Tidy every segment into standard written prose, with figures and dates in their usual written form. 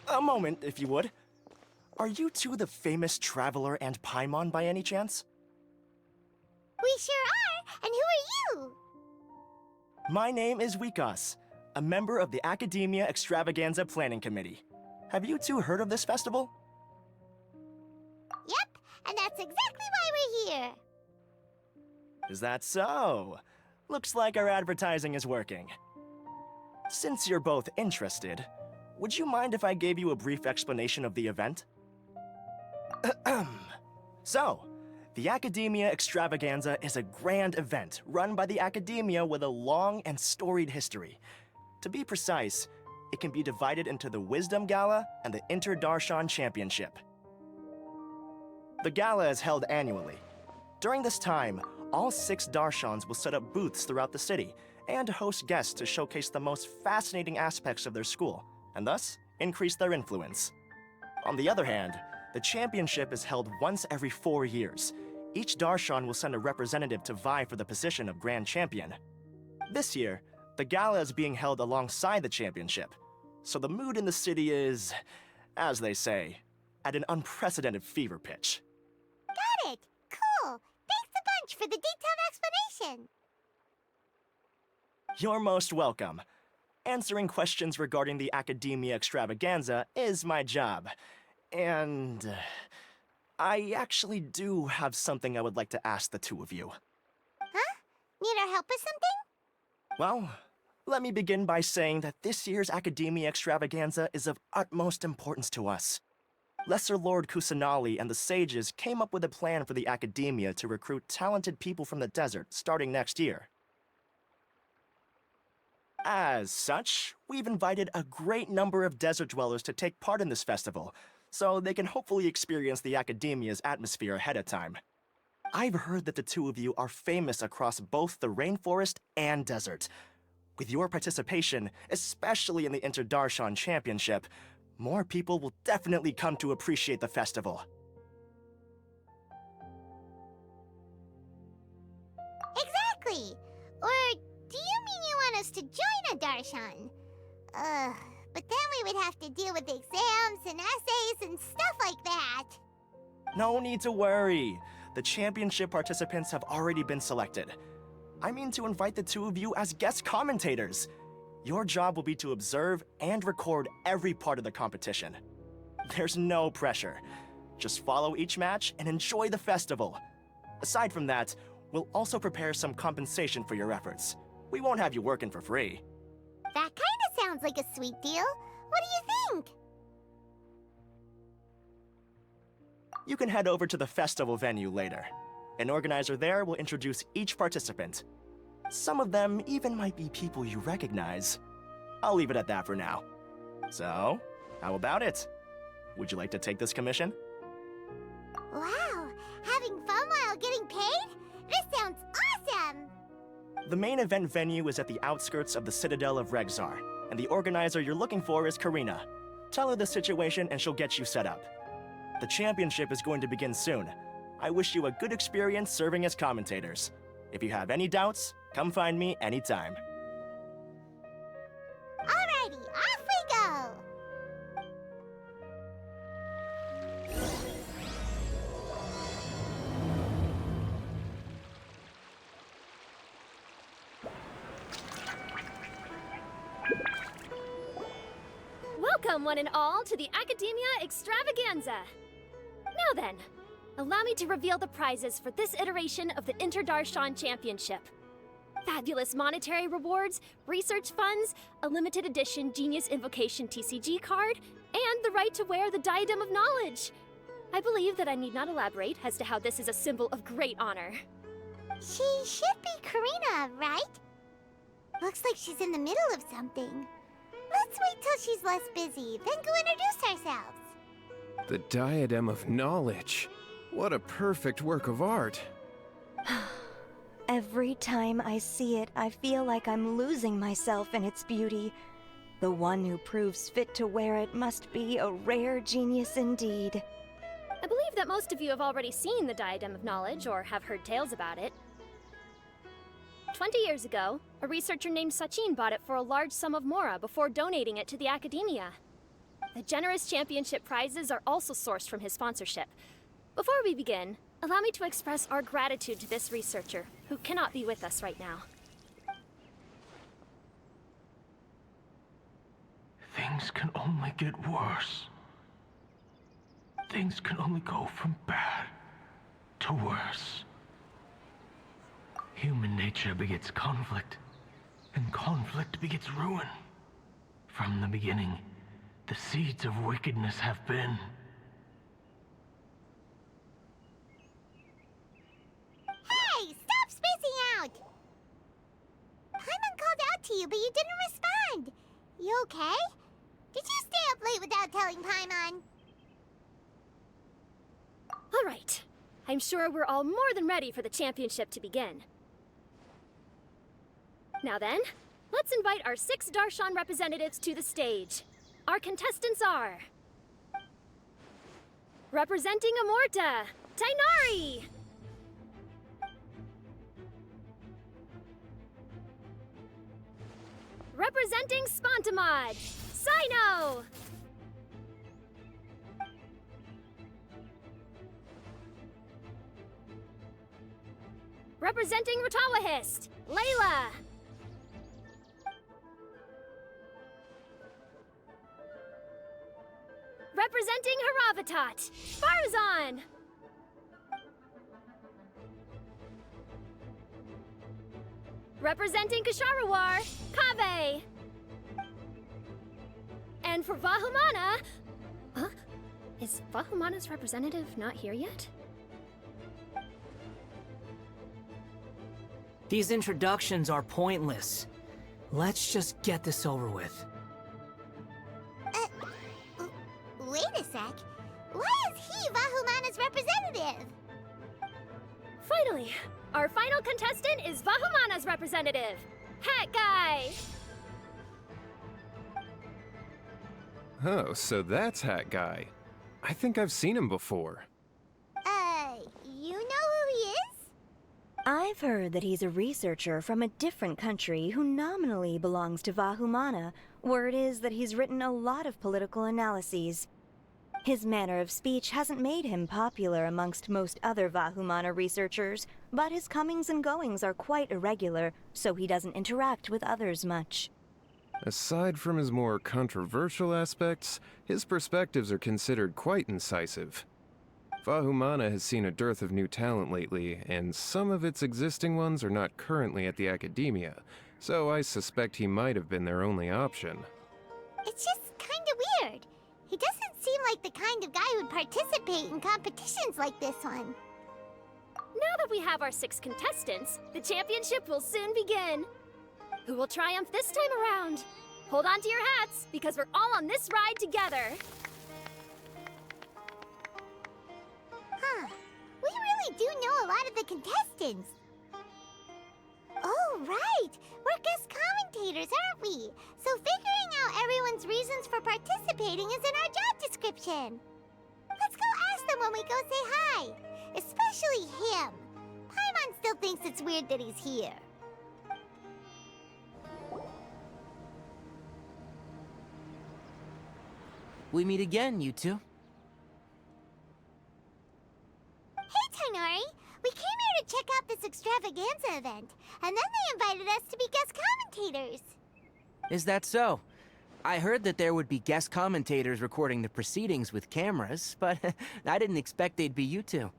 A moment, if you would. Are you two the famous Traveler and Paimon by any chance? We sure are! And who are you? My name is Wikas, a member of the Academia Extravaganza Planning Committee. Have you two heard of this festival? Yep, and that's exactly why we're here. Is that so? Looks like our advertising is working. Since you're both interested, would you mind if I gave you a brief explanation of the event? So, the Academia Extravaganza is a grand event run by the Academia with a long and storied history. To be precise, it can be divided into the Wisdom Gala and the Inter-Darshan Championship. The gala is held annually. During this time, all 6 Darshans will set up booths throughout the city and host guests to showcase the most fascinating aspects of their school, and thus increase their influence. On the other hand, the championship is held once every 4 years. Each Darshan will send a representative to vie for the position of Grand Champion. This year, the gala is being held alongside the championship, so the mood in the city is, as they say, at an unprecedented fever pitch. Got it! Cool! Thanks a bunch for the detailed explanation! You're most welcome. Answering questions regarding the Academia Extravaganza is my job. And I actually do have something I would like to ask the two of you. Huh? Need our help with something? Well, let me begin by saying that this year's Academia Extravaganza is of utmost importance to us. Lesser Lord Kusanali and the sages came up with a plan for the Academia to recruit talented people from the desert starting next year. As such, we've invited a great number of desert dwellers to take part in this festival, so they can hopefully experience the Academia's atmosphere ahead of time. I've heard that the two of you are famous across both the rainforest and desert. With your participation, especially in the Inter-Darshan Championship, more people will definitely come to appreciate the festival. Exactly! Or do you mean you want us to join a Darshan? But then we would have to deal with exams and essays and stuff like that. No need to worry. The championship participants have already been selected. I mean to invite the two of you as guest commentators. Your job will be to observe and record every part of the competition. There's no pressure. Just follow each match and enjoy the festival. Aside from that, we'll also prepare some compensation for your efforts. We won't have you working for free. That kinda sounds like a sweet deal. What do you think? You can head over to the festival venue later. An organizer there will introduce each participant. Some of them even might be people you recognize. I'll leave it at that for now. So, how about it? Would you like to take this commission? Wow! Having fun while getting paid? This sounds awesome! The main event venue is at the outskirts of the Citadel of Regzar, and the organizer you're looking for is Karina. Tell her the situation and she'll get you set up. The championship is going to begin soon. I wish you a good experience serving as commentators. If you have any doubts, come find me anytime. Alrighty, off we go! Welcome, one and all, to the Academia Extravaganza! Now then, allow me to reveal the prizes for this iteration of the Inter-Darshan Championship. Fabulous monetary rewards, research funds, a limited edition Genius Invocation TCG card, and the right to wear the Diadem of Knowledge. I believe that I need not elaborate as to how this is a symbol of great honor. She should be Karina, right? Looks like she's in the middle of something. Let's wait till she's less busy, then go introduce ourselves. The Diadem of Knowledge. What a perfect work of art. Every time I see it, I feel like I'm losing myself in its beauty. The one who proves fit to wear it must be a rare genius indeed. I believe that most of you have already seen the Diadem of Knowledge or have heard tales about it. 20 years ago, a researcher named Sachin bought it for a large sum of Mora before donating it to the Academia. The generous championship prizes are also sourced from his sponsorship. Before we begin, allow me to express our gratitude to this researcher, who cannot be with us right now. Things can only get worse. Things can only go from bad to worse. Human nature begets conflict, and conflict begets ruin. From the beginning, the seeds of wickedness have been. Hey, stop spacing out! Paimon called out to you, but you didn't respond. You okay? Did you stay up late without telling Paimon? All right. I'm sure we're all more than ready for the championship to begin. Now then, let's invite our 6 Darshan representatives to the stage. Our contestants are... representing Amorta, Tainari! Representing Spontamod, Sino! Representing Ratawahist, Layla! Representing Haravatat, Farzan! Representing Kasharawar, Kaveh! And for Vahumana... Huh? Is Vahumana's representative not here yet? These introductions are pointless. Let's just get this over with. Wait a sec. Why is he Vahumana's representative? Finally, our final contestant is Vahumana's representative, Hat Guy! Oh, so that's Hat Guy. I think I've seen him before. You know who he is? I've heard that he's a researcher from a different country who nominally belongs to Vahumana. Word is that he's written a lot of political analyses. His manner of speech hasn't made him popular amongst most other Vahumana researchers, but his comings and goings are quite irregular, so he doesn't interact with others much. Aside from his more controversial aspects, his perspectives are considered quite incisive. Vahumana has seen a dearth of new talent lately, and some of its existing ones are not currently at the academia, so I suspect he might have been their only option. It's just kinda weird. He doesn't seem like the kind of guy who'd participate in competitions like this one. Now that we have our 6 contestants, the championship will soon begin. Who will triumph this time around? Hold on to your hats, because we're all on this ride together. Huh. We really do know a lot of the contestants. Oh, right. We're guest commentators, aren't we? So figuring out everyone's reasons for participating is in our job description. Let's go ask them when we go say hi. Especially him. Paimon still thinks it's weird that he's here. We meet again, you two. Hey, Tainari. We came here to check out this extravaganza event, and then they invited us to be guest commentators. Is that so? I heard that there would be guest commentators recording the proceedings with cameras, but I didn't expect they'd be you two.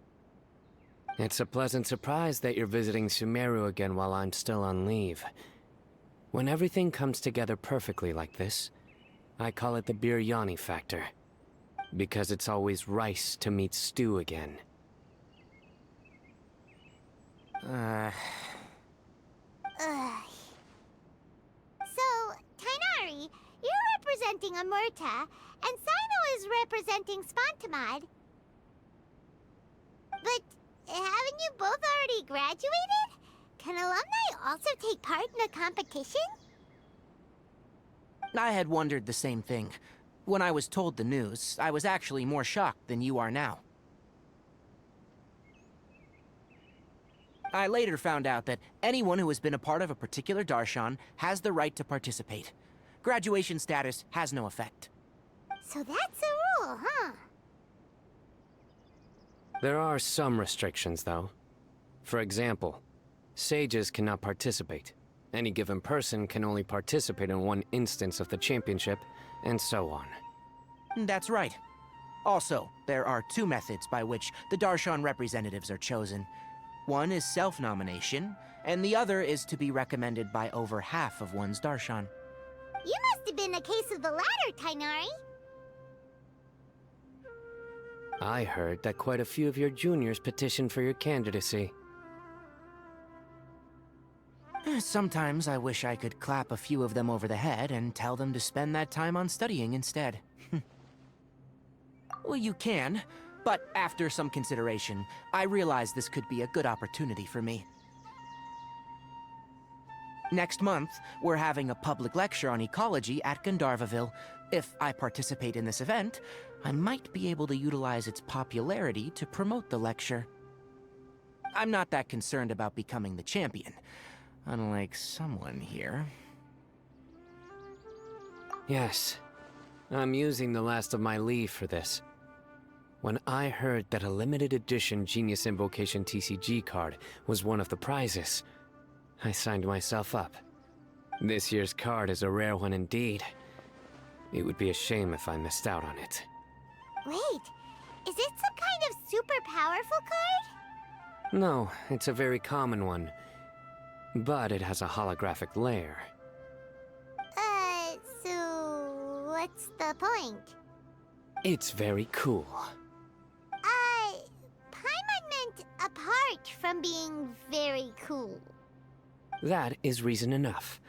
It's a pleasant surprise that you're visiting Sumeru again while I'm still on leave. When everything comes together perfectly like this, I call it the biryani factor. Because it's always rice to meet stew again. Ugh. So, Tainari, you're representing Amurta, and Sino is representing Spontamod. But haven't you both already graduated? Can alumni also take part in a competition? I had wondered the same thing. When I was told the news, I was actually more shocked than you are now. I later found out that anyone who has been a part of a particular Darshan has the right to participate. Graduation status has no effect. So that's a rule, huh? There are some restrictions, though. For example, sages cannot participate. Any given person can only participate in one instance of the championship, and so on. That's right. Also, there are two methods by which the Darshan representatives are chosen. One is self-nomination, and the other is to be recommended by over half of one's Darshan. You must have been a case of the latter, Tainari. I heard that quite a few of your juniors petitioned for your candidacy. Sometimes I wish I could clap a few of them over the head and tell them to spend that time on studying instead. Well, you can, but after some consideration, I realize this could be a good opportunity for me. Next month, we're having a public lecture on ecology at Gandharvaville. If I participate in this event, I might be able to utilize its popularity to promote the lecture. I'm not that concerned about becoming the champion, unlike someone here. Yes, I'm using the last of my leave for this. When I heard that a limited edition Genius Invocation TCG card was one of the prizes, I signed myself up. This year's card is a rare one indeed. It would be a shame if I missed out on it. Wait, is it some kind of super powerful card? No, it's a very common one. But it has a holographic layer. So what's the point? It's very cool. Paimon meant apart from being very cool. That is reason enough.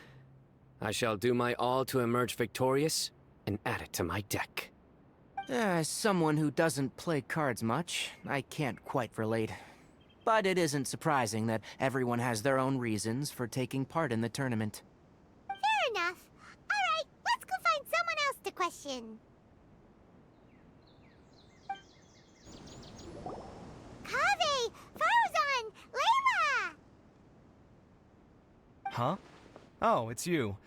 I shall do my all to emerge victorious and add it to my deck. As someone who doesn't play cards much, I can't quite relate. But it isn't surprising that everyone has their own reasons for taking part in the tournament. Fair enough. Alright, let's go find someone else to question. Kaveh! Farzan! Layla! Huh? Oh, it's you.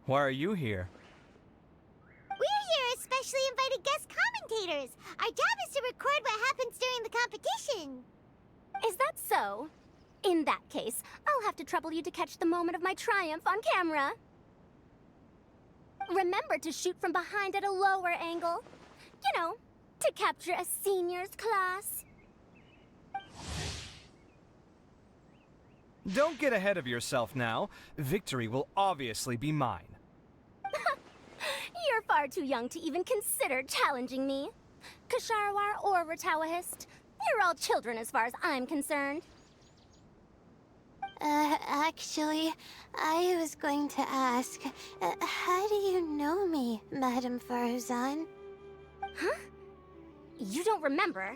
Why are you here? We're here as specially invited guest commentators. Our job is to record what happens during the competition. Is that so? In that case, I'll have to trouble you to catch the moment of my triumph on camera. Remember to shoot from behind at a lower angle. You know, to capture a seniors class. Don't get ahead of yourself now. Victory will obviously be mine. You're far too young to even consider challenging me. Kasharwar or Ratawahist, you're all children as far as I'm concerned. Actually, I was going to ask, how do you know me, Madame Farzan? Huh? You don't remember?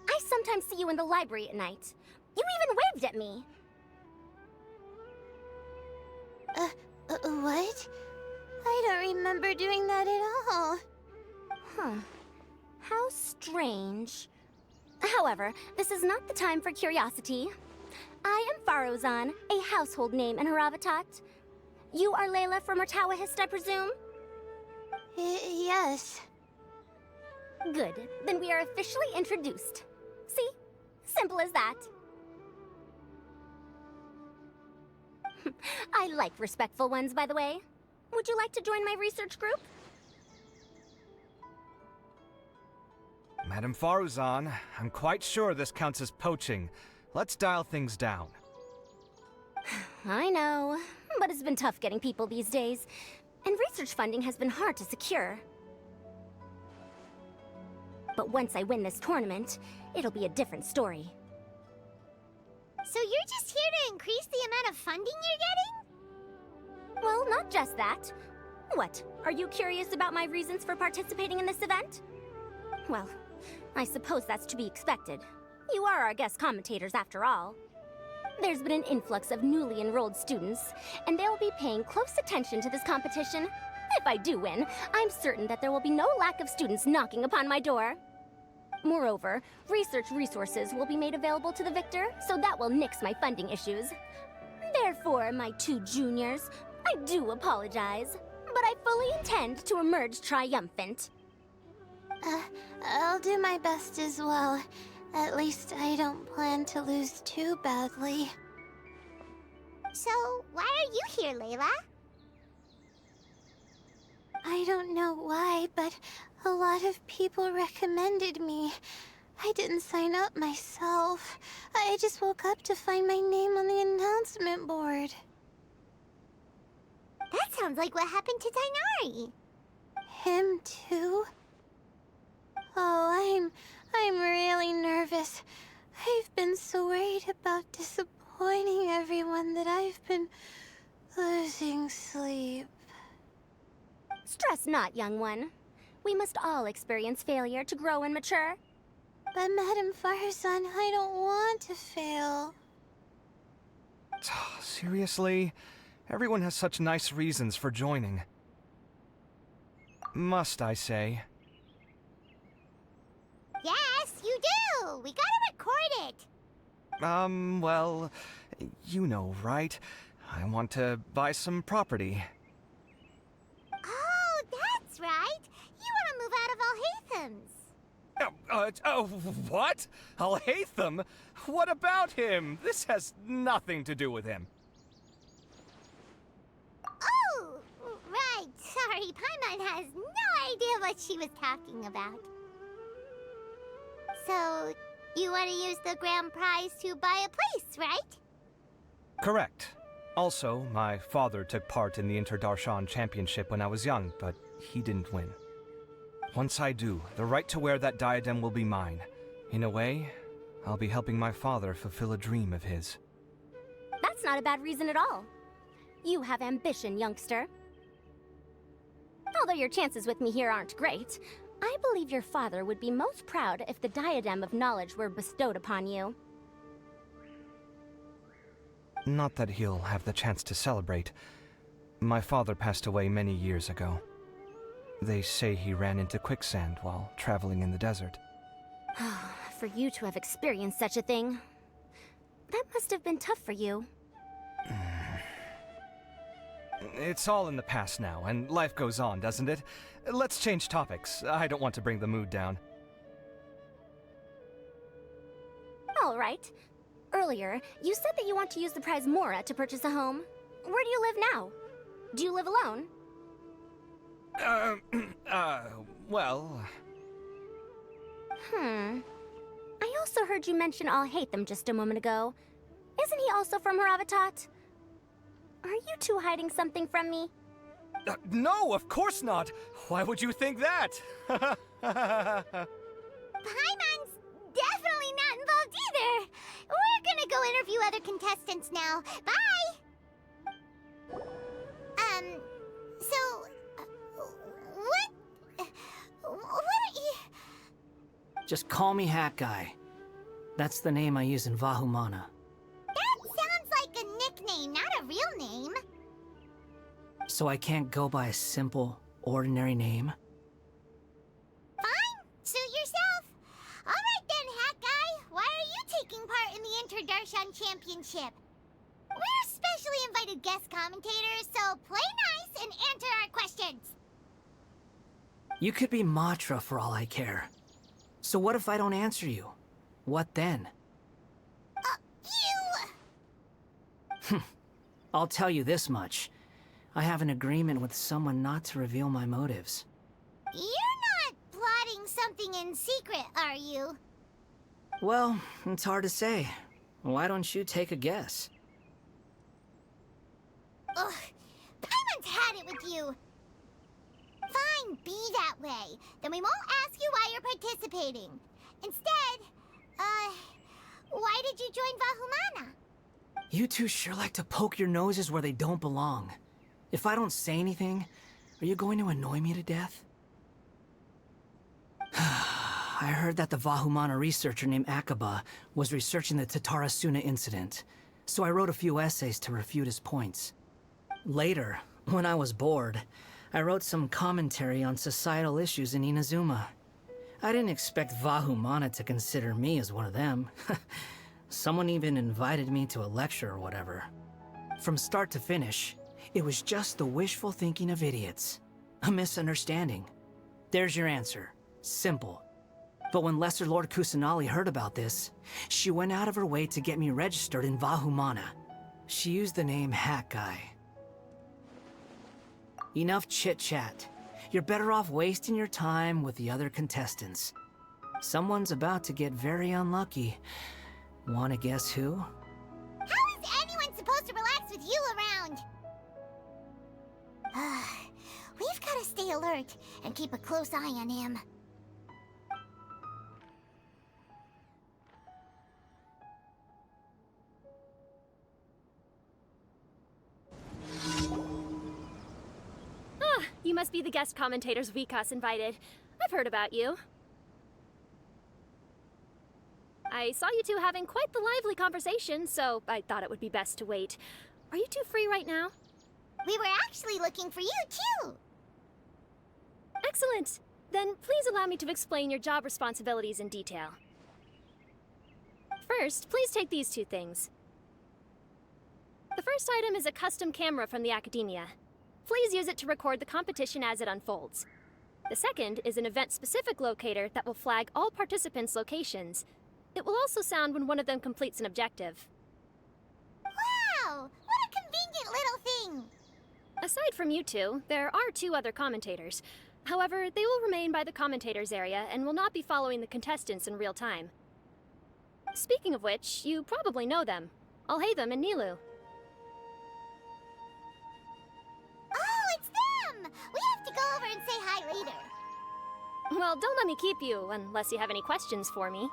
I sometimes see you in the library at night. You even waved at me. What? I don't remember doing that at all. Huh. How strange. However, this is not the time for curiosity. I am Farozan, a household name in Haravatat. You are Layla from Ratawahist, I presume? Yes. Good. Then we are officially introduced. See? Simple as that. I like respectful ones, by the way. Would you like to join my research group? Madame Faruzan, I'm quite sure this counts as poaching. Let's dial things down. I know, but it's been tough getting people these days, and research funding has been hard to secure. But once I win this tournament, it'll be a different story. So you're just here to increase the amount of funding you're getting? Well, not just that. What, are you curious about my reasons for participating in this event? Well, I suppose that's to be expected. You are our guest commentators after all. There's been an influx of newly enrolled students, and they'll be paying close attention to this competition. If I do win, I'm certain that there will be no lack of students knocking upon my door. Moreover, research resources will be made available to the victor, so that will nix my funding issues. Therefore, my two juniors, I do apologize, but I fully intend to emerge triumphant. I'll do my best as well. At least I don't plan to lose too badly. So, why are you here, Layla? I don't know why, but a lot of people recommended me. I didn't sign up myself. I just woke up to find my name on the announcement board. That sounds like what happened to Dainari. Him too? Oh, I'm really nervous. I've been so worried about disappointing everyone that I've been losing sleep. Stress not, young one. We must all experience failure to grow and mature. But Madame Farzan, I don't want to fail. Seriously? Everyone has such nice reasons for joining. Must I say? Yes, you do! We gotta record it! Well, you know, right? I want to buy some property. Oh, that's right! You want to move out of Alhatham's. What? Alhaitham? What about him? This has nothing to do with him. Oh, right. Sorry, Paimon has no idea what she was talking about. So, you want to use the grand prize to buy a place, right? Correct. Also, my father took part in the Inter-Darshan Championship when I was young, but he didn't win. Once I do, the right to wear that diadem will be mine. In a way, I'll be helping my father fulfill a dream of his. That's not a bad reason at all. You have ambition, youngster. Although your chances with me here aren't great, I believe your father would be most proud if the diadem of knowledge were bestowed upon you. Not that he'll have the chance to celebrate. My father passed away many years ago. They say he ran into quicksand while traveling in the desert. For you to have experienced such a thing, that must have been tough for you. It's all in the past now, and life goes on, doesn't it? Let's change topics. I don't want to bring the mood down. All right. Earlier, you said that you want to use the prize Mora to purchase a home. Where do you live now? Do you live alone? Well... I also heard you mention Alhaitham just a moment ago. Isn't he also from Haravatat? Are you two hiding something from me? No, of course not! Why would you think that? Paimon's definitely not involved either! We're gonna go interview other contestants now. Bye! What are you... Just call me Hat Guy. That's the name I use in Vahumana. That sounds like a nickname, not a real name. So I can't go by a simple, ordinary name? Fine, suit yourself. Alright then, Hat Guy. Why are you taking part in the Inter-Darshan Championship? We're specially invited guest commentators, so play nice and answer our questions. You could be Matra for all I care. So what if I don't answer you? What then? I'll tell you this much. I have an agreement with someone not to reveal my motives. You're not plotting something in secret, are you? Well, it's hard to say. Why don't you take a guess? Ugh, Paimon's had it with you. Fine, be that way. Then we won't ask you why you're participating. Instead, why did you join Vahumana? You two sure like to poke your noses where they don't belong. If I don't say anything, are you going to annoy me to death? I heard that the Vahumana researcher named Akaba was researching the Tatarasuna incident, so I wrote a few essays to refute his points. Later, when I was bored, I wrote some commentary on societal issues in Inazuma. I didn't expect Vahumana to consider me as one of them. Someone even invited me to a lecture or whatever. From start to finish, it was just the wishful thinking of idiots. A misunderstanding. There's your answer. Simple. But when Lesser Lord Kusanali heard about this, she went out of her way to get me registered in Vahumana. She used the name Hat Guy. Enough chit-chat. You're better off wasting your time with the other contestants. Someone's about to get very unlucky. Wanna guess who? How is anyone supposed to relax with you around? We've gotta stay alert and keep a close eye on him. Ah, you must be the guest commentators Vikas invited. I've heard about you. I saw you two having quite the lively conversation, so I thought it would be best to wait. Are you two free right now? We were actually looking for you, too! Excellent! Then please allow me to explain your job responsibilities in detail. First, please take these two things. The first item is a custom camera from the Academia. Please use it to record the competition as it unfolds. The second is an event-specific locator that will flag all participants' locations. It will also sound when one of them completes an objective. Wow! What a convenient little thing! Aside from you two, there are two other commentators. However, they will remain by the commentators area and will not be following the contestants in real time. Speaking of which, you probably know them. Alhaitham and Nilu. Oh, it's them! We have to go over and say hi later. Well, don't let me keep you, unless you have any questions for me.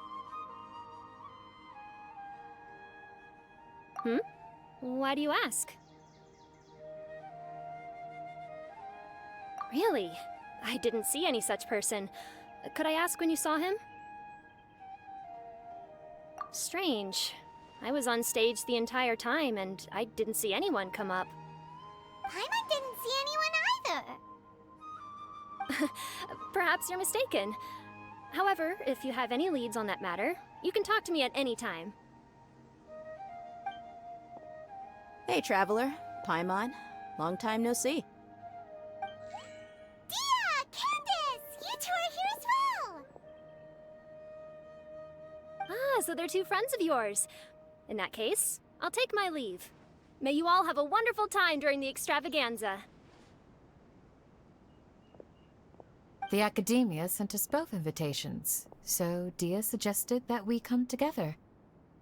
Why do you ask? Really? I didn't see any such person. Could I ask when you saw him? Strange. I was on stage the entire time, and I didn't see anyone come up. Paimon didn't see anyone either. Perhaps you're mistaken. However, if you have any leads on that matter, you can talk to me at any time. Hey, Traveler. Paimon. Long time no see. Dia! Candace! You two are here as well! Ah, so they're two friends of yours. In that case, I'll take my leave. May you all have a wonderful time during the extravaganza. The Academia sent us both invitations, so Dia suggested that we come together.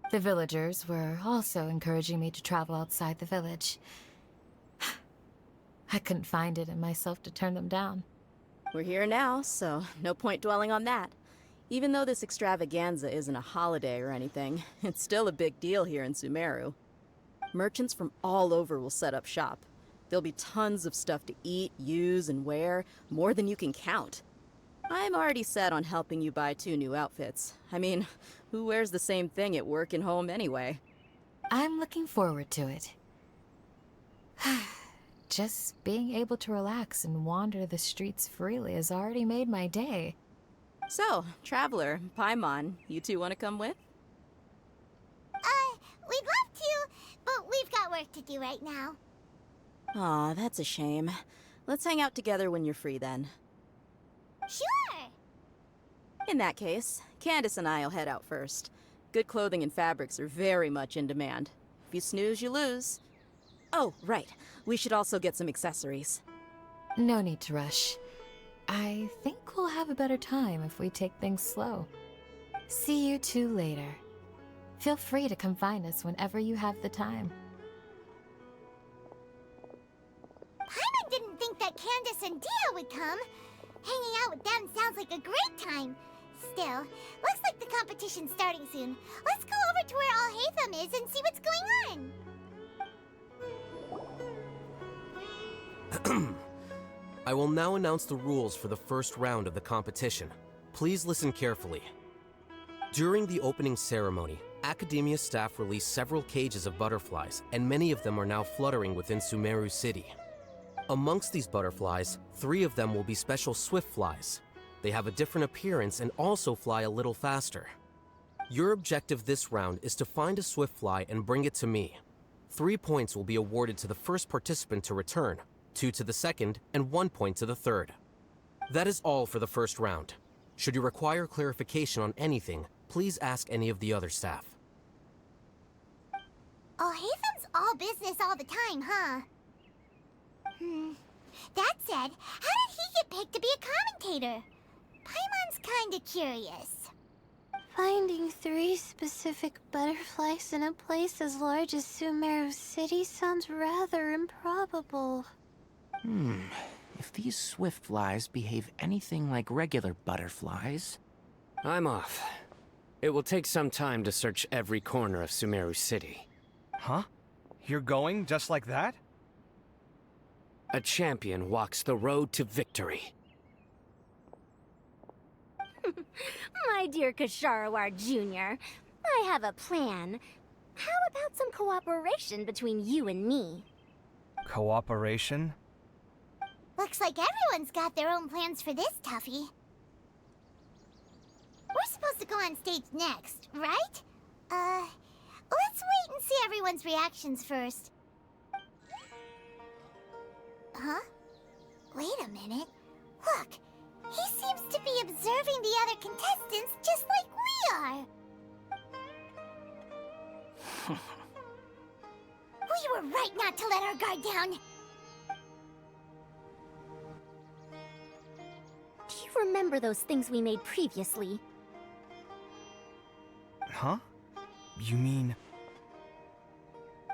The villagers were also encouraging me to travel outside the village. I couldn't find it in myself to turn them down. We're here now, so no point dwelling on that. Even though this extravaganza isn't a holiday or anything, it's still a big deal here in Sumeru. Merchants from all over will set up shop. There'll be tons of stuff to eat, use, and wear, more than you can count. I'm already set on helping you buy 2 new outfits. I mean, who wears the same thing at work and home anyway? I'm looking forward to it. Just being able to relax and wander the streets freely has already made my day. So, Traveler, Paimon, you two want to come with? We'd love to, but we've got work to do right now. Aw, that's a shame. Let's hang out together when you're free then. Sure! In that case, Candace and I'll head out first. Good clothing and fabrics are very much in demand. If you snooze, you lose. Oh, right. We should also get some accessories. No need to rush. I think we'll have a better time if we take things slow. See you two later. Feel free to come find us whenever you have the time. Paimon didn't think that Candace and Dia would come. Hanging out with them sounds like a great time. Still, looks like the competition's starting soon. Let's go over to where Alhaitham is and see what's going on. I will now announce the rules for the first round of the competition. Please listen carefully. During the opening ceremony, Academia staff released several cages of butterflies, and many of them are now fluttering within Sumeru City. Amongst these butterflies, 3 of them will be special swift flies. They have a different appearance and also fly a little faster. Your objective this round is to find a swift fly and bring it to me. 3 points will be awarded to the first participant to return, 2 to the second, and 1 point to the third. That is all for the first round. Should you require clarification on anything, please ask any of the other staff. Oh, Hathem's all business all the time, huh? That said, how did he get picked to be a commentator? Paimon's kinda curious. Finding 3 specific butterflies in a place as large as Sumeru City sounds rather improbable. If these swift flies behave anything like regular butterflies... I'm off. It will take some time to search every corner of Sumeru City. Huh? You're going just like that? A champion walks the road to victory. My dear Kasharawar Jr., I have a plan. How about some cooperation between you and me? Cooperation? Looks like everyone's got their own plans for this, Tuffy. We're supposed to go on stage next, right? Let's wait and see everyone's reactions first. Huh? Wait a minute. Look, he seems to be observing the other contestants just like we are. We were right not to let our guard down. Do you remember those things we made previously? Huh? You mean...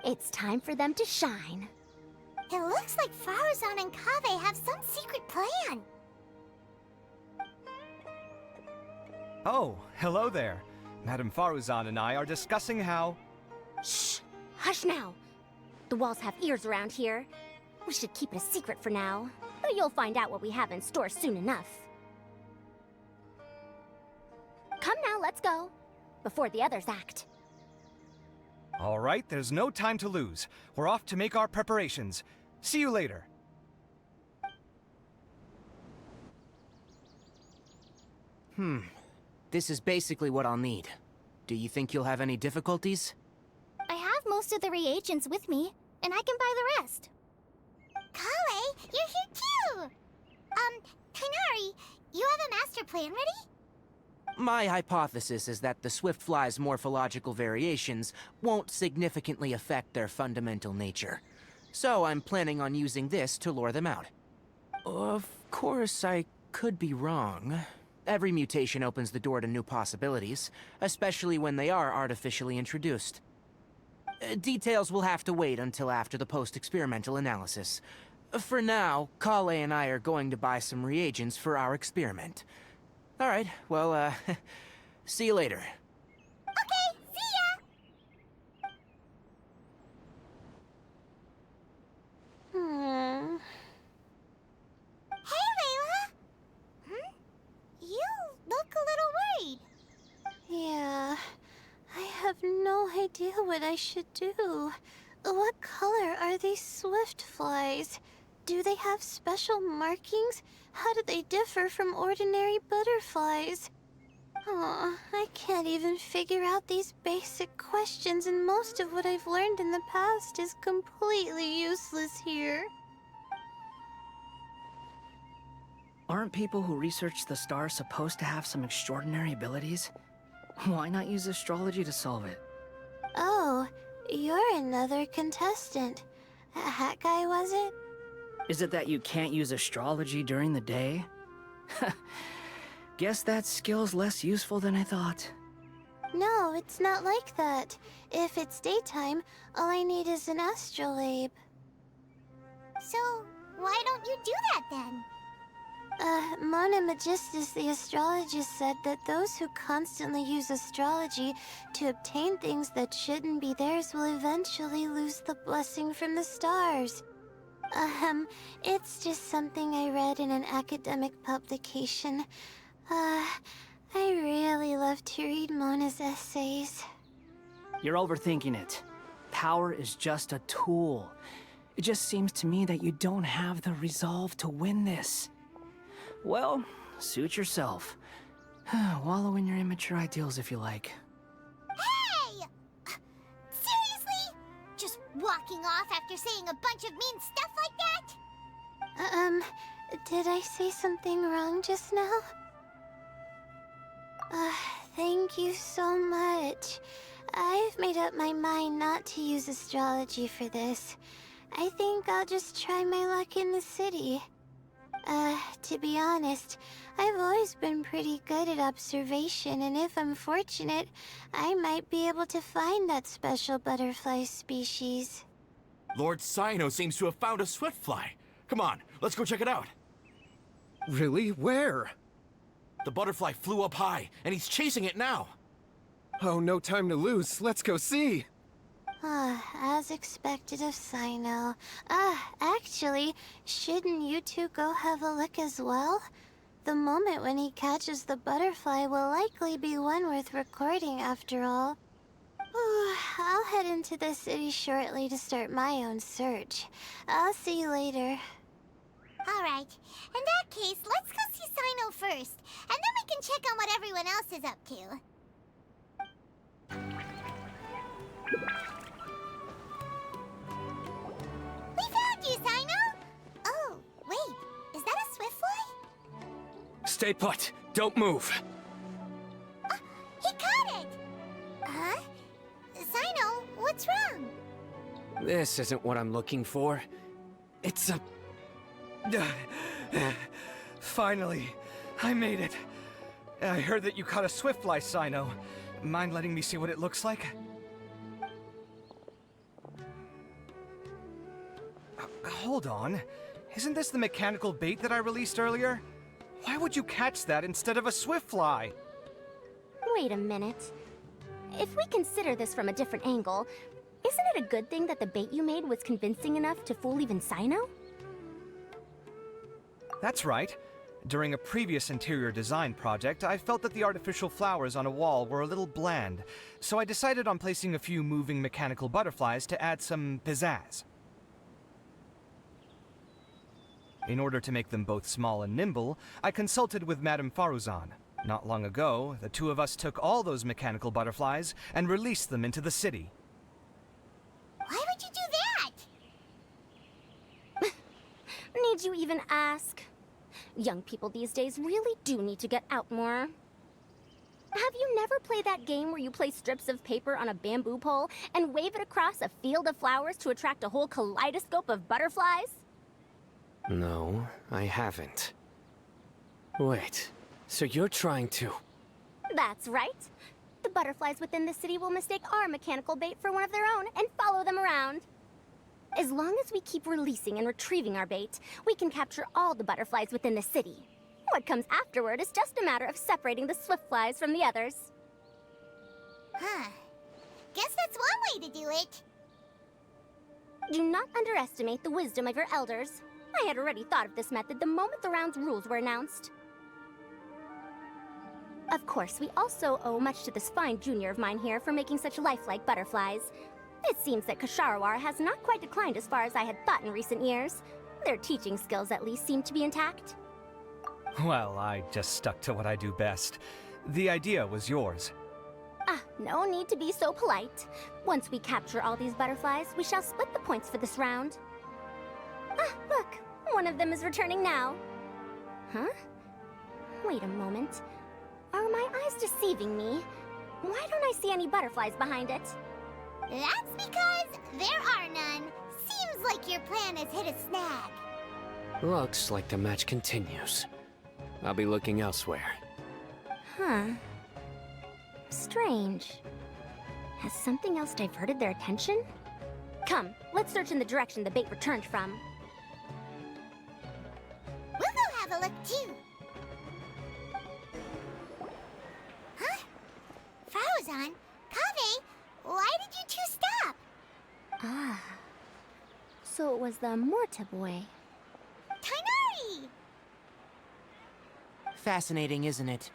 It's time for them to shine. It looks like Faruzan and Kaveh have some secret plan. Oh, hello there. Madame Faruzan and I are discussing how... Shh! Hush now! The walls have ears around here. We should keep it a secret for now, but you'll find out what we have in store soon enough. Come now, let's go. Before the others act. All right, there's no time to lose. We're off to make our preparations. See you later. This is basically what I'll need. Do you think you'll have any difficulties? I have most of the reagents with me, and I can buy the rest. Kale, you're here too! Tainari, you have a master plan ready? My hypothesis is that the swift fly's morphological variations won't significantly affect their fundamental nature. So I'm planning on using this to lure them out. Of course, I could be wrong. Every mutation opens the door to new possibilities, especially when they are artificially introduced. Details will have to wait until after the post-experimental analysis. For now, Kale and I are going to buy some reagents for our experiment. Alright, well, see you later. Okay, see ya! Hey, Layla! You look a little worried. Yeah, I have no idea what I should do. What color are these swift flies? Do they have special markings? How do they differ from ordinary butterflies? Aw, I can't even figure out these basic questions, and most of what I've learned in the past is completely useless here. Aren't people who research the stars supposed to have some extraordinary abilities? Why not use astrology to solve it? Oh, you're another contestant. A hat guy, was it? Is it that you can't use astrology during the day? Guess that skill's less useful than I thought. No, it's not like that. If it's daytime, all I need is an astrolabe. So, why don't you do that then? Mona Magistus, the astrologist, said that those who constantly use astrology to obtain things that shouldn't be theirs will eventually lose the blessing from the stars. It's just something I read in an academic publication. I really love to read Mona's essays. You're overthinking it. Power is just a tool. It just seems to me that you don't have the resolve to win this. Well, suit yourself. Wallow in your immature ideals if you like. Hey! Seriously? Just walking off after saying a bunch of mean stuff like that? Did I say something wrong just now? Thank you so much. I've made up my mind not to use astrology for this. I think I'll just try my luck in the city. To be honest, I've always been pretty good at observation, and if I'm fortunate, I might be able to find that special butterfly species. Lord Sino seems to have found a swiftfly. Come on, let's go check it out. Really? Where? The butterfly flew up high, and he's chasing it now. Oh, no time to lose. Let's go see. As expected of Sino. Actually, shouldn't you two go have a look as well? The moment when he catches the butterfly will likely be one worth recording after all. I'll head into the city shortly to start my own search. I'll see you later. Alright, in that case, let's go see Sino first, and then we can check on what everyone else is up to. We found you, Sino! Oh, wait, is that a swiftfly? Stay put. Don't move. He caught it! Huh? Sino, what's wrong? This isn't what I'm looking for. It's a... Finally, I made it. I heard that you caught a swiftfly, Sino. Mind letting me see what it looks like? Hold on. Isn't this the mechanical bait that I released earlier? Why would you catch that instead of a swiftfly? Wait a minute. If we consider this from a different angle, isn't it a good thing that the bait you made was convincing enough to fool even Sino? That's right. During a previous interior design project, I felt that the artificial flowers on a wall were a little bland, so I decided on placing a few moving mechanical butterflies to add some pizzazz. In order to make them both small and nimble, I consulted with Madame Faruzan. Not long ago, the two of us took all those mechanical butterflies and released them into the city. Why would you do that? Need you even ask? Young people these days really do need to get out more. Have you never played that game where you place strips of paper on a bamboo pole and wave it across a field of flowers to attract a whole kaleidoscope of butterflies? No, I haven't. Wait, so you're trying to... That's right. The butterflies within the city will mistake our mechanical bait for one of their own and follow them around. As long as we keep releasing and retrieving our bait, we can capture all the butterflies within the city. What comes afterward is just a matter of separating the swiftflies from the others. Huh. Guess that's one way to do it. Do not underestimate the wisdom of your elders. I had already thought of this method the moment the round's rules were announced. Of course, we also owe much to this fine junior of mine here for making such lifelike butterflies. It seems that Kasharawar has not quite declined as far as I had thought in recent years. Their teaching skills at least seem to be intact. Well, I just stuck to what I do best. The idea was yours. No need to be so polite. Once we capture all these butterflies, we shall split the points for this round. Look, one of them is returning now. Huh? Wait a moment. Are my eyes deceiving me? Why don't I see any butterflies behind it? That's because there are none. Seems like your plan has hit a snag. Looks like the match continues. I'll be looking elsewhere. Huh. Strange. Has something else diverted their attention? Come, let's search in the direction the bait returned from. We'll go have a look too. Huh? Faruzan? Kaveh? Why did you two stop? So it was the Morta boy. Tainari! Fascinating, isn't it?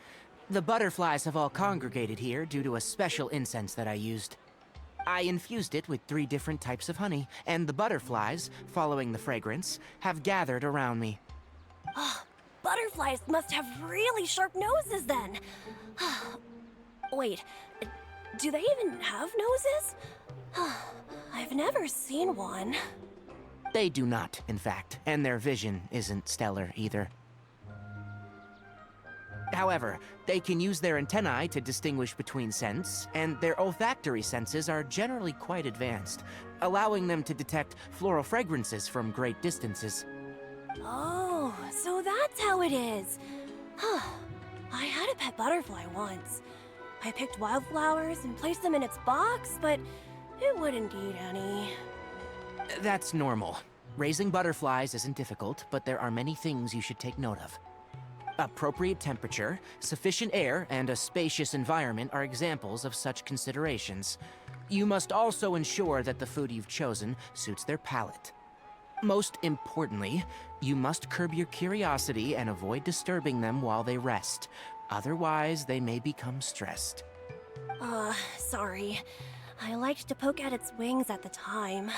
The butterflies have all congregated here due to a special incense that I used. I infused it with 3 different types of honey, and the butterflies, following the fragrance, have gathered around me. Butterflies must have really sharp noses then. Wait, do they even have noses? I've never seen one. They do not, in fact, and their vision isn't stellar either. However, they can use their antennae to distinguish between scents, and their olfactory senses are generally quite advanced, allowing them to detect floral fragrances from great distances. Oh, so that's how it is. I had a pet butterfly once. I picked wildflowers and placed them in its box, but it wouldn't eat any. That's normal. Raising butterflies isn't difficult, but there are many things you should take note of. Appropriate temperature, sufficient air, and a spacious environment are examples of such considerations. You must also ensure that the food you've chosen suits their palate. Most importantly, you must curb your curiosity and avoid disturbing them while they rest. Otherwise, they may become stressed. Sorry. I liked to poke at its wings at the time.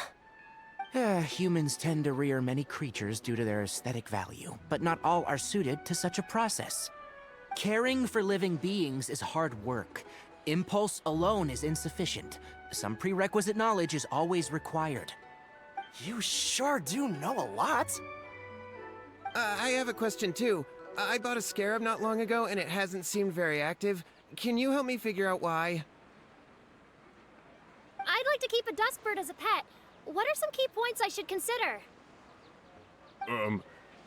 Humans tend to rear many creatures due to their aesthetic value, but not all are suited to such a process. Caring for living beings is hard work. Impulse alone is insufficient. Some prerequisite knowledge is always required. You sure do know a lot. I have a question too. I bought a scarab not long ago and it hasn't seemed very active. Can you help me figure out why? I'd like to keep a dustbird as a pet. What are some key points I should consider?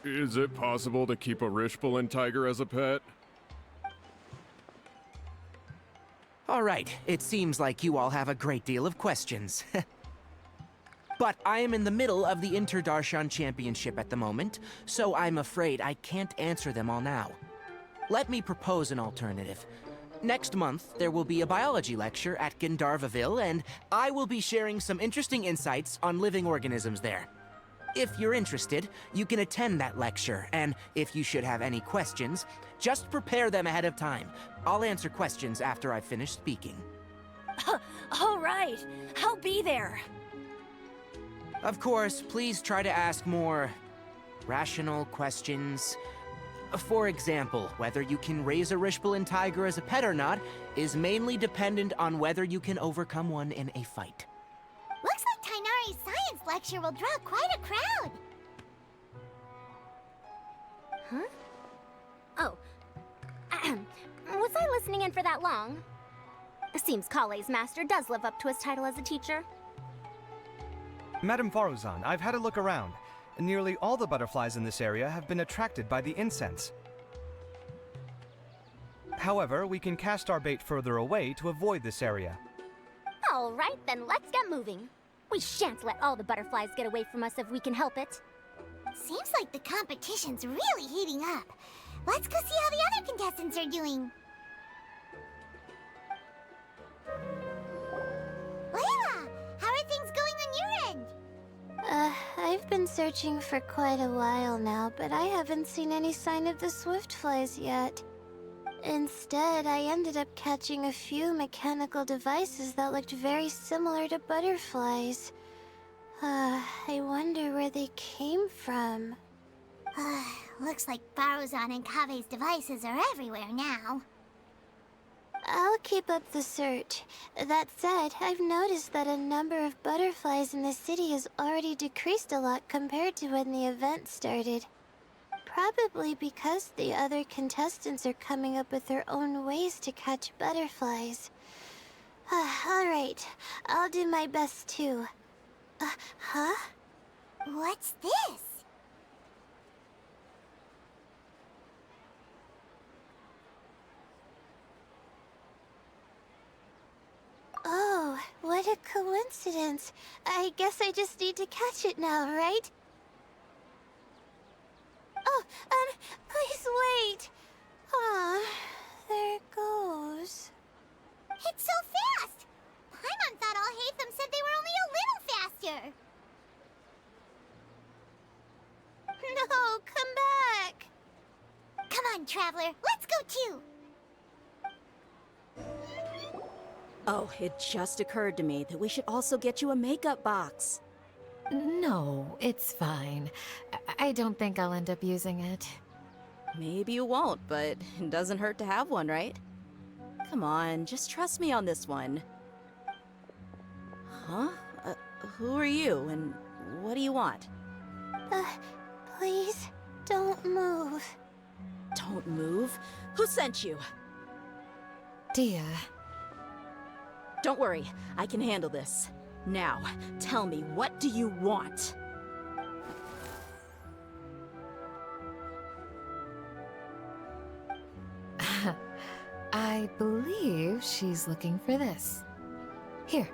Is it possible to keep a Rishbalin tiger as a pet? All right, it seems like you all have a great deal of questions. But I am in the middle of the Interdarshan Championship at the moment, so I'm afraid I can't answer them all now. Let me propose an alternative. Next month, there will be a biology lecture at Gandharvaville, and I will be sharing some interesting insights on living organisms there. If you're interested, you can attend that lecture, and if you should have any questions, just prepare them ahead of time. I'll answer questions after I've finished speaking. All right, I'll be there. Of course, please try to ask more rational questions. For example, whether you can raise a Rishbalin tiger as a pet or not is mainly dependent on whether you can overcome one in a fight. Looks like Tainari's science lecture will draw quite a crowd. Huh? Oh. Was I listening in for that long? Seems Kale's master does live up to his title as a teacher. Madame Faruzan, I've had a look around. Nearly all the butterflies in this area have been attracted by the incense. However, we can cast our bait further away to avoid this area. All right, then let's get moving. We shan't let all the butterflies get away from us if we can help it. Seems like the competition's really heating up. Let's go see how the other contestants are doing. Layla, how are things going on your end? I've been searching for quite a while now, but I haven't seen any sign of the swiftflies yet. Instead, I ended up catching a few mechanical devices that looked very similar to butterflies. I wonder where they came from. Looks like Faruzan and Kave's devices are everywhere now. I'll keep up the search. That said, I've noticed that a number of butterflies in the city has already decreased a lot compared to when the event started. Probably because the other contestants are coming up with their own ways to catch butterflies. Alright, I'll do my best too. Huh? What's this? Oh, what a coincidence. I guess I just need to catch it now, right? Oh, please wait. Aw, there it goes. It's so fast! Paimon thought all Hatham said they were only a little faster. No, come back. Come on, Traveler, let's go too. Oh, it just occurred to me that we should also get you a makeup box. No, it's fine. I don't think I'll end up using it. Maybe you won't, but it doesn't hurt to have one, right? Come on, just trust me on this one. Huh? Who are you, and what do you want? Please, don't move. Don't move? Who sent you? Dia. Don't worry, I can handle this. Now, tell me, what do you want? I believe she's looking for this. Here,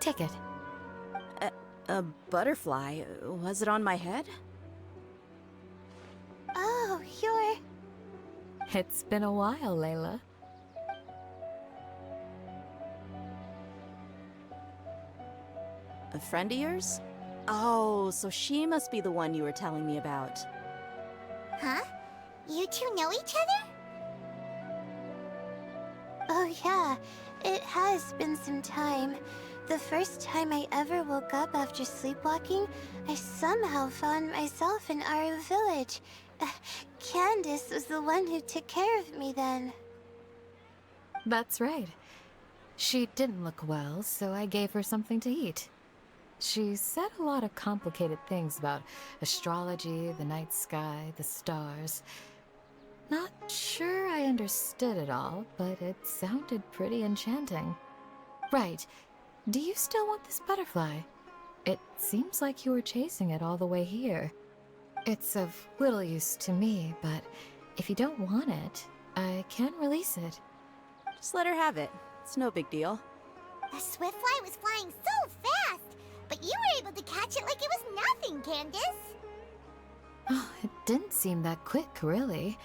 take it. A butterfly? Was it on my head? Oh, you're... It's been a while, Layla. A friend of yours? Oh, so she must be the one you were telling me about. Huh? You two know each other? Oh yeah, it has been some time. The first time I ever woke up after sleepwalking, I somehow found myself in our village. Candace was the one who took care of me then. That's right. She didn't look well, so I gave her something to eat. She said a lot of complicated things about astrology, the night sky, the stars. Not sure I understood it all, but it sounded pretty enchanting. Right. Do you still want this butterfly? It seems like you were chasing it all the way here. It's of little use to me, but if you don't want it, I can release it. Just let her have it. It's no big deal. The Swiftfly was flying so fast, but you were able to catch it like it was nothing, Candace. Oh, it didn't seem that quick, really.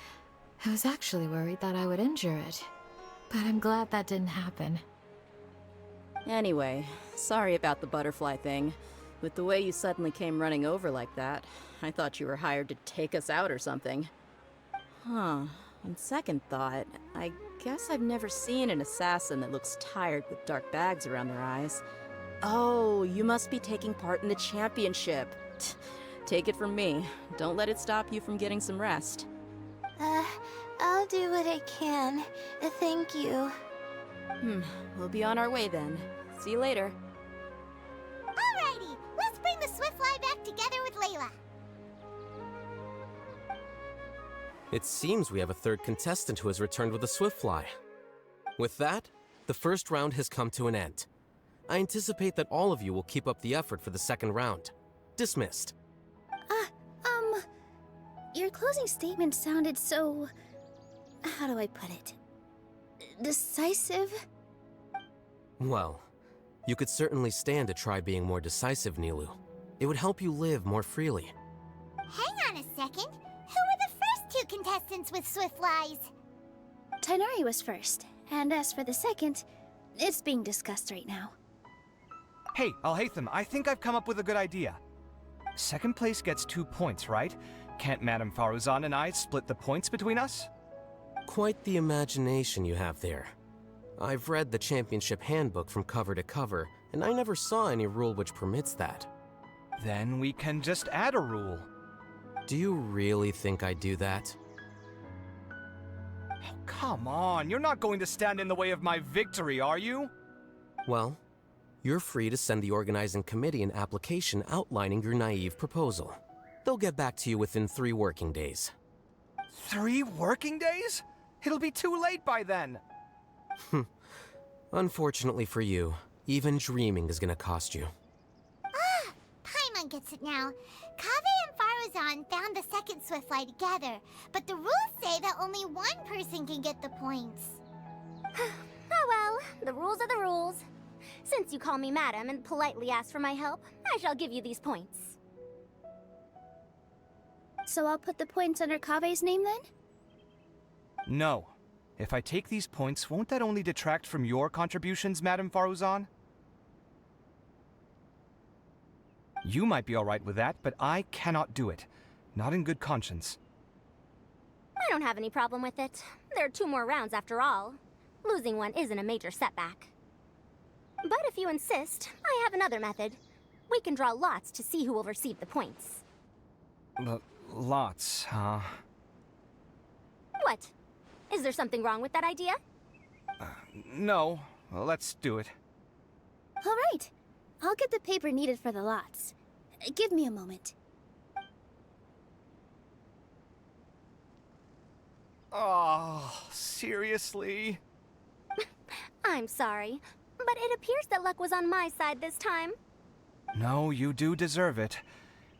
I was actually worried that I would injure it, but I'm glad that didn't happen. Anyway, sorry about the butterfly thing. With the way you suddenly came running over like that, I thought you were hired to take us out or something. Huh. On second thought, I guess I've never seen an assassin that looks tired with dark bags around their eyes. Oh, you must be taking part in the championship. Take it from me. Don't let it stop you from getting some rest. I'll do what I can. Thank you. We'll be on our way then. See you later. Alrighty, let's bring the Swiftfly back together with Layla. It seems we have a third contestant who has returned with a Swiftfly. With that, the first round has come to an end. I anticipate that all of you will keep up the effort for the second round. Dismissed. Your closing statement sounded so... how do I put it? Decisive? Well, you could certainly stand to try being more decisive, Nilu. It would help you live more freely. Hang on a second. Who were the first two contestants with Swiftflies? Tainari was first, and as for the second, it's being discussed right now. Hey, Alhaitham, I think I've come up with a good idea. Second place gets 2 points, right? Can't Madame Faruzan and I split the points between us? Quite the imagination you have there. I've read the championship handbook from cover to cover, and I never saw any rule which permits that. Then we can just add a rule. Do you really think I'd do that? Oh, come on, you're not going to stand in the way of my victory, are you? Well, you're free to send the organizing committee an application outlining your naive proposal. They'll get back to you within 3 working days. 3 working days? It'll be too late by then. Unfortunately for you, even dreaming is gonna cost you. Paimon gets it now. Kaveh and Faruzan found the second Swiftfly together, but the rules say that only one person can get the points. Oh well, the rules are the rules. Since you call me madam and politely ask for my help, I shall give you these points. So I'll put the points under Kave's name then? No. If I take these points, won't that only detract from your contributions, Madame Faruzan? You might be alright with that, but I cannot do it. Not in good conscience. I don't have any problem with it. There are 2 more rounds after all. Losing one isn't a major setback. But if you insist, I have another method. We can draw lots to see who will receive the points. Lots, huh? What? Is there something wrong with that idea? No. Well, let's do it. All right. I'll get the paper needed for the lots. Give me a moment. Oh, seriously? I'm sorry, but it appears that luck was on my side this time. No, you do deserve it.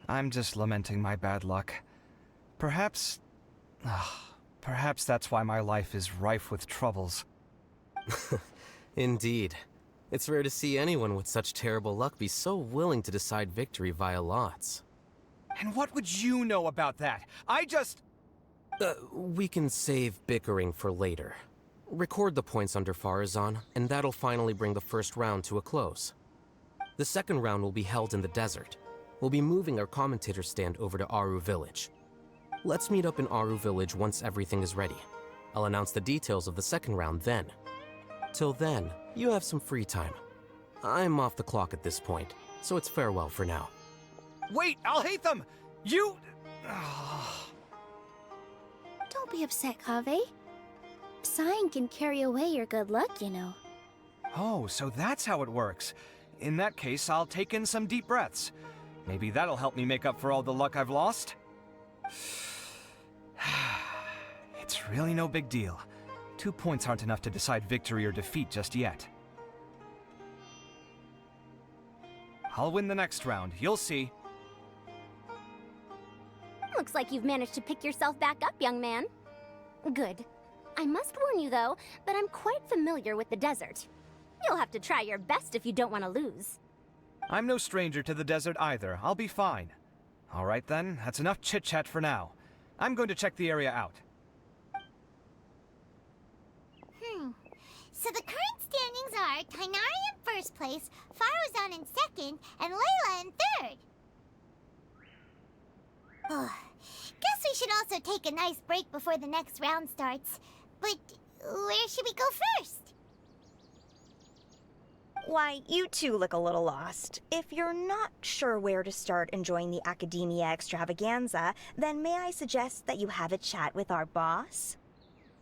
I'm just lamenting my bad luck. Perhaps... perhaps that's why my life is rife with troubles. Indeed. It's rare to see anyone with such terrible luck be so willing to decide victory via lots. And what would you know about that? I just... We can save bickering for later. Record the points under Farazan, and that'll finally bring the first round to a close. The second round will be held in the desert. We'll be moving our commentator stand over to Aru Village. Let's meet up in Aru Village once everything is ready. I'll announce the details of the second round then. Till then, you have some free time. I'm off the clock at this point, so it's farewell for now. Wait, I'll hate them! You... Don't be upset, Kaveh. Sighing can carry away your good luck, you know. Oh, so that's how it works. In that case, I'll take in some deep breaths. Maybe that'll help me make up for all the luck I've lost. It's really no big deal. 2 points aren't enough to decide victory or defeat just yet. I'll win the next round, you'll see. Looks like you've managed to pick yourself back up, young man. Good. I must warn you, though, that I'm quite familiar with the desert. You'll have to try your best if you don't want to lose. I'm no stranger to the desert either. I'll be fine. All right then, that's enough chit-chat for now. I'm going to check the area out. So the current standings are Tainari in first place, Farazan in second, and Layla in third. Guess we should also take a nice break before the next round starts. But where should we go first? Why, you two look a little lost. If you're not sure where to start enjoying the Academia extravaganza, then may I suggest that you have a chat with our boss?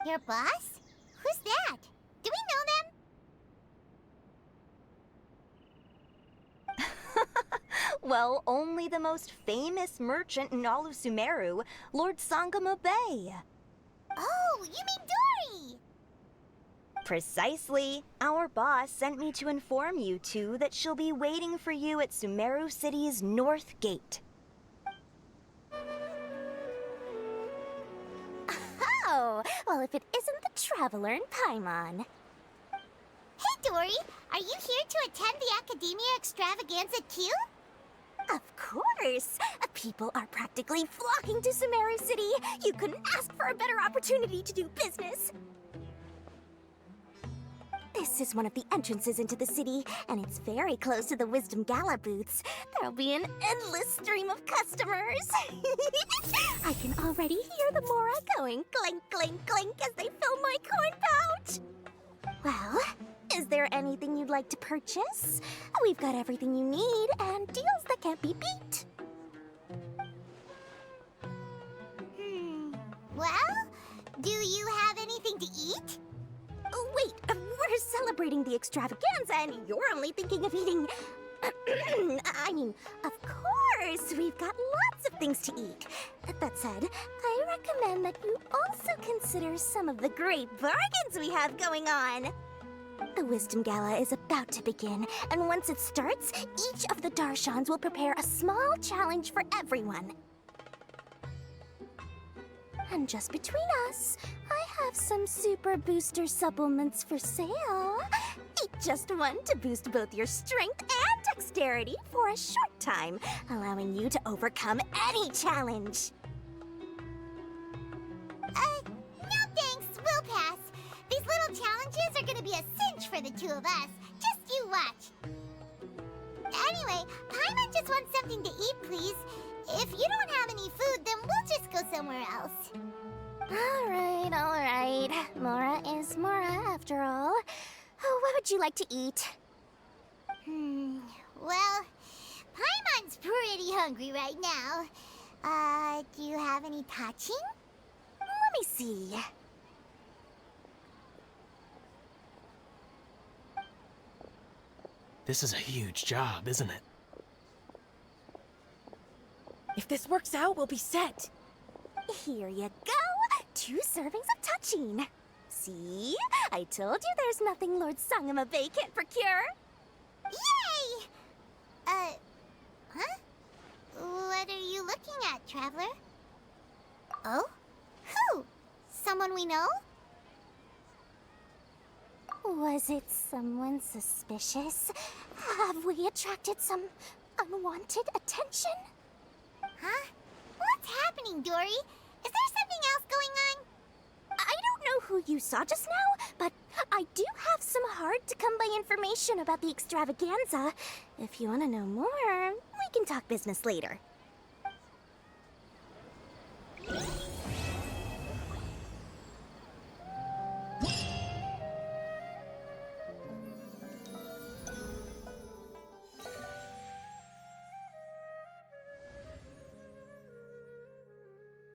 Your boss? Who's that? Do we know them? Well, only the most famous merchant in all of Sumeru, Lord Sangamo Bay. Oh, you mean Dory! Precisely. Our boss sent me to inform you two that she'll be waiting for you at Sumeru City's North Gate. Oh, well, if it isn't the Traveler in Paimon. Hey, Dory! Are you here to attend the Academia extravaganza too? Of course! People are practically flocking to Sumeru City. You couldn't ask for a better opportunity to do business. This is one of the entrances into the city, and it's very close to the Wisdom Gala booths. There'll be an endless stream of customers. I can already hear the Mora going clink, clink, clink as they fill my coin pouch. Well, is there anything you'd like to purchase? We've got everything you need and deals that can't be beat. Well, do you have anything to eat? Oh, wait, we're celebrating the extravaganza and you're only thinking of eating... I mean, of course, we've got lots of things to eat. That said, I recommend that you also consider some of the great bargains we have going on. The Wisdom Gala is about to begin, and once it starts, each of the Darshans will prepare a small challenge for everyone. And just between us, I have some super booster supplements for sale. Eat just one to boost both your strength and dexterity for a short time, allowing you to overcome any challenge. No thanks, we'll pass. These little challenges are gonna be a cinch for the two of us. Just you watch. Anyway, Paimon just wants something to eat, please. If you don't have any food, then we'll just go somewhere else. All right. Mora is Mora, after all. Oh, what would you like to eat? Well, Paimon's pretty hungry right now. Do you have any touching? Let me see. This is a huge job, isn't it? If this works out, we'll be set. Here you go. 2 servings of touching. See? I told you there's nothing Lord Sangamabe can't procure. Yay! Huh? What are you looking at, Traveler? Oh? Who? Someone we know? Was it someone suspicious? Have we attracted some unwanted attention? Huh? What's happening, Dory? Is there something else going on? I don't know who you saw just now, but I do have some hard-to-come-by information about the extravaganza. If you want to know more, we can talk business later.